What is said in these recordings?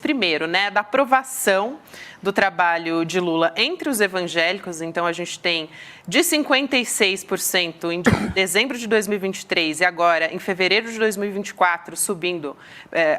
primeiro, né, da aprovação do trabalho de Lula entre os evangélicos. Então, a gente tem de 56% em dezembro de 2023 e agora, em fevereiro de 2024, subindo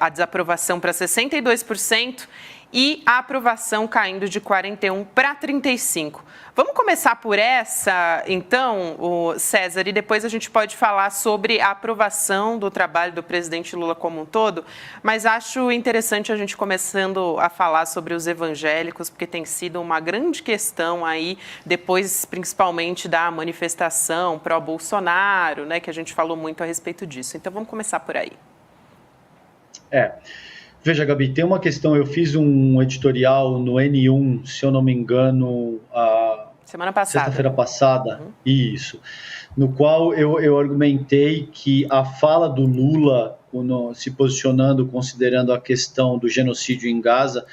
a desaprovação para 62%. E a aprovação caindo de 41 para 35. Vamos começar por essa, então, César, e depois a gente pode falar sobre a aprovação do trabalho do presidente Lula como um todo, mas acho interessante a gente começando a falar sobre os evangélicos, porque tem sido uma grande questão aí, depois principalmente da manifestação pró-Bolsonaro, né, que a gente falou muito a respeito disso. Então, vamos começar por aí. Veja, Gabi, tem uma questão, eu fiz um editorial no N1, se eu não me engano, semana passada. Sexta-feira passada, isso, no qual eu argumentei que a fala do Lula, se posicionando, considerando a questão do genocídio em Gaza,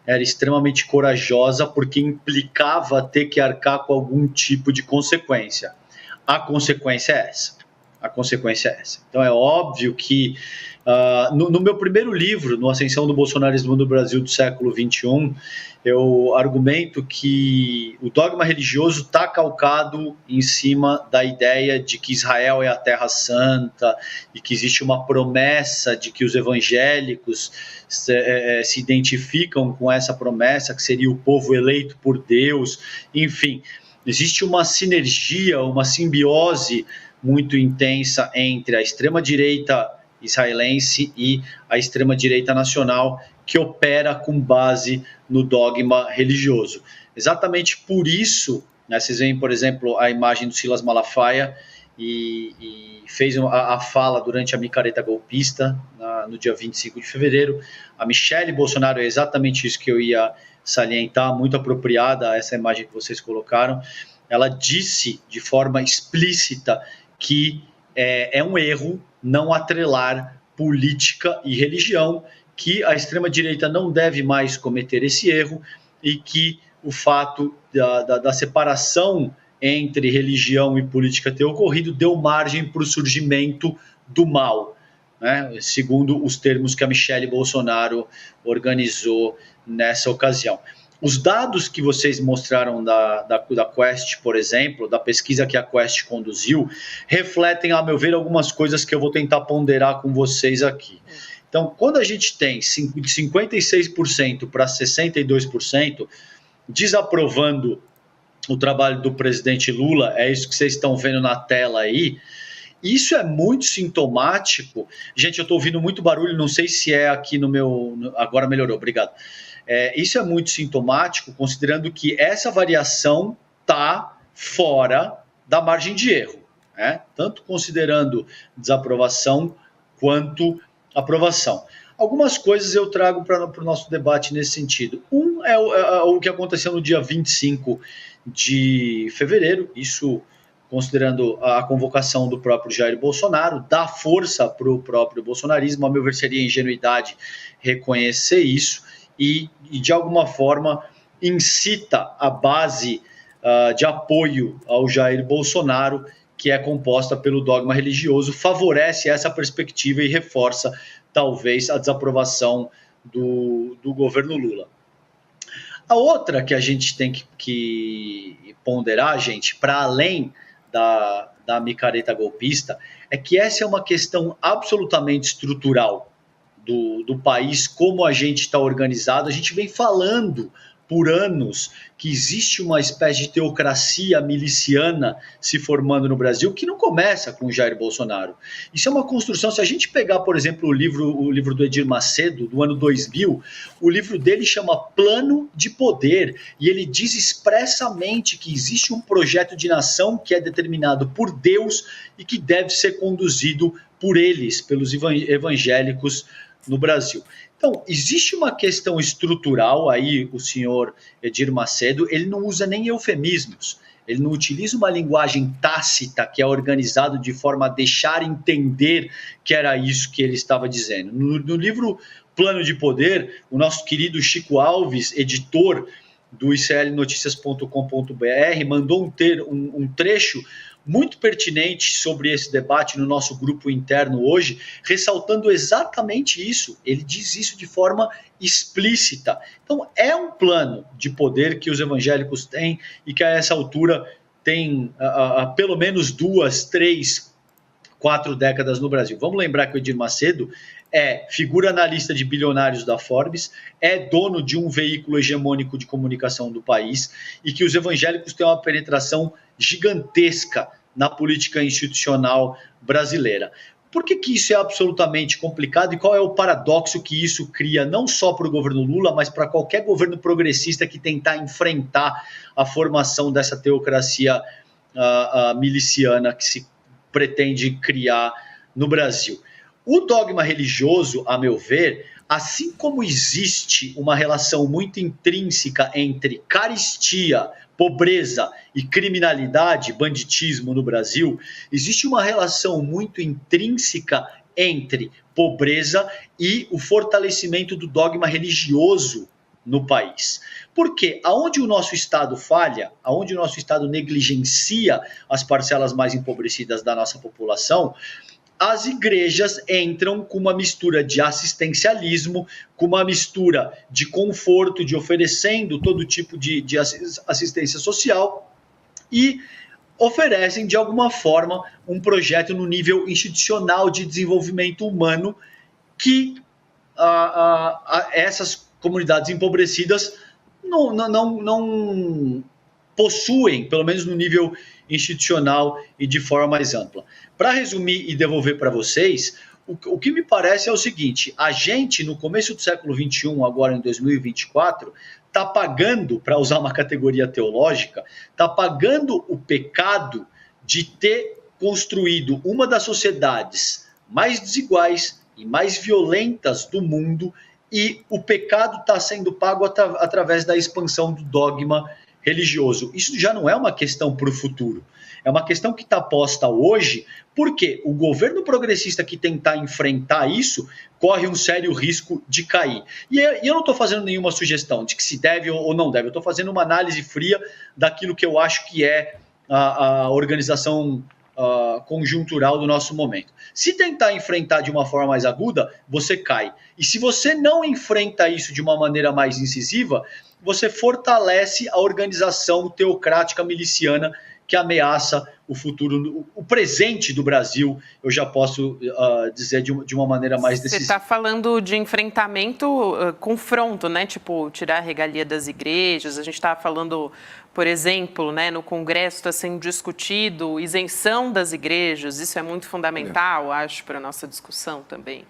era extremamente corajosa, porque implicava ter que arcar com algum tipo de consequência. A consequência é essa. Então, é óbvio que no meu primeiro livro, no Ascensão do Bolsonarismo no Brasil do século XXI, eu argumento que o dogma religioso está calcado em cima da ideia de que Israel é a terra santa e que existe uma promessa de que os evangélicos se identificam com essa promessa, que seria o povo eleito por Deus. Enfim, existe uma sinergia, uma simbiose muito intensa entre a extrema-direita israelense e a extrema-direita nacional, que opera com base no dogma religioso. Exatamente por isso, né, vocês veem, por exemplo, a imagem do Silas Malafaia e fez a fala durante a micareta golpista, no dia 25 de fevereiro. A Michelle Bolsonaro, é exatamente isso que eu ia salientar, muito apropriada essa imagem que vocês colocaram. Ela disse de forma explícita que é um erro não atrelar política e religião, que a extrema-direita não deve mais cometer esse erro e que o fato da separação entre religião e política ter ocorrido deu margem para o surgimento do mal, né? Segundo os termos que a Michelle Bolsonaro organizou nessa ocasião. Os dados que vocês mostraram da Quest, por exemplo, da pesquisa que a Quest conduziu, refletem, a meu ver, algumas coisas que eu vou tentar ponderar com vocês aqui. Então, quando a gente tem de 56% para 62% desaprovando o trabalho do presidente Lula, é isso que vocês estão vendo na tela aí, isso é muito sintomático. Gente, eu estou ouvindo muito barulho, não sei se é aqui no meu... Agora melhorou, obrigado. Isso é muito sintomático, considerando que essa variação está fora da margem de erro, né? Tanto considerando desaprovação quanto aprovação. Algumas coisas eu trago para o nosso debate nesse sentido. Um é o que aconteceu no dia 25 de fevereiro, isso considerando a convocação do próprio Jair Bolsonaro, dá força para o próprio bolsonarismo. A meu ver, seria ingenuidade reconhecer isso. E, de alguma forma, incita a base de apoio ao Jair Bolsonaro, que é composta pelo dogma religioso, favorece essa perspectiva e reforça, talvez, a desaprovação do governo Lula. A outra que a gente tem que ponderar, gente, para além da micareta golpista, é que essa é uma questão absolutamente estrutural do país, como a gente está organizado. A gente vem falando por anos que existe uma espécie de teocracia miliciana se formando no Brasil, que não começa com Jair Bolsonaro. Isso é uma construção. Se a gente pegar, por exemplo, o livro do Edir Macedo, do ano 2000, o livro dele chama Plano de Poder, e ele diz expressamente que existe um projeto de nação que é determinado por Deus e que deve ser conduzido por eles, pelos evangélicos no Brasil. Então, existe uma questão estrutural aí, o senhor Edir Macedo, ele não usa nem eufemismos, ele não utiliza uma linguagem tácita que é organizado de forma a deixar entender que era isso que ele estava dizendo. No livro Plano de Poder, o nosso querido Chico Alves, editor do iclnoticias.com.br, mandou um trecho muito pertinente sobre esse debate no nosso grupo interno hoje, ressaltando exatamente isso. Ele diz isso de forma explícita. Então, é um plano de poder que os evangélicos têm e que a essa altura tem pelo menos 2, 3, 4 décadas no Brasil. Vamos lembrar que o Edir Macedo é figura na lista de bilionários da Forbes, é dono de um veículo hegemônico de comunicação do país e que os evangélicos têm uma penetração gigantesca na política institucional brasileira. Por que isso é absolutamente complicado e qual é o paradoxo que isso cria não só para o governo Lula, mas para qualquer governo progressista que tentar enfrentar a formação dessa teocracia miliciana que se pretende criar no Brasil? O dogma religioso, a meu ver, assim como existe uma relação muito intrínseca entre caristia, pobreza e criminalidade, banditismo no Brasil, existe uma relação muito intrínseca entre pobreza e o fortalecimento do dogma religioso no país. Porque aonde o nosso Estado falha, aonde o nosso Estado negligencia as parcelas mais empobrecidas da nossa população, as igrejas entram com uma mistura de assistencialismo, com uma mistura de conforto, de oferecendo todo tipo de assistência social e oferecem, de alguma forma, um projeto no nível institucional de desenvolvimento humano que essas comunidades empobrecidas não possuem, pelo menos no nível institucional e de forma mais ampla. Para resumir e devolver para vocês, o que me parece é o seguinte: a gente, no começo do século XXI, agora em 2024, está pagando, para usar uma categoria teológica, está pagando o pecado de ter construído uma das sociedades mais desiguais e mais violentas do mundo, e o pecado está sendo pago através da expansão do dogma religioso. Isso já não é uma questão para o futuro, é uma questão que está posta hoje, porque o governo progressista que tentar enfrentar isso corre um sério risco de cair. E eu não estou fazendo nenhuma sugestão de que se deve ou não deve, eu estou fazendo uma análise fria daquilo que eu acho que é a organização conjuntural do nosso momento. Se tentar enfrentar de uma forma mais aguda, você cai. E se você não enfrenta isso de uma maneira mais incisiva, você fortalece a organização teocrática miliciana que ameaça o futuro, o presente do Brasil, eu já posso dizer de uma maneira mais decisiva. Você está falando de enfrentamento, confronto, né? Tipo, tirar a regalia das igrejas. A gente estava falando, por exemplo, né, no Congresso está sendo discutido isenção das igrejas. Isso é muito fundamental, acho, para a nossa discussão também.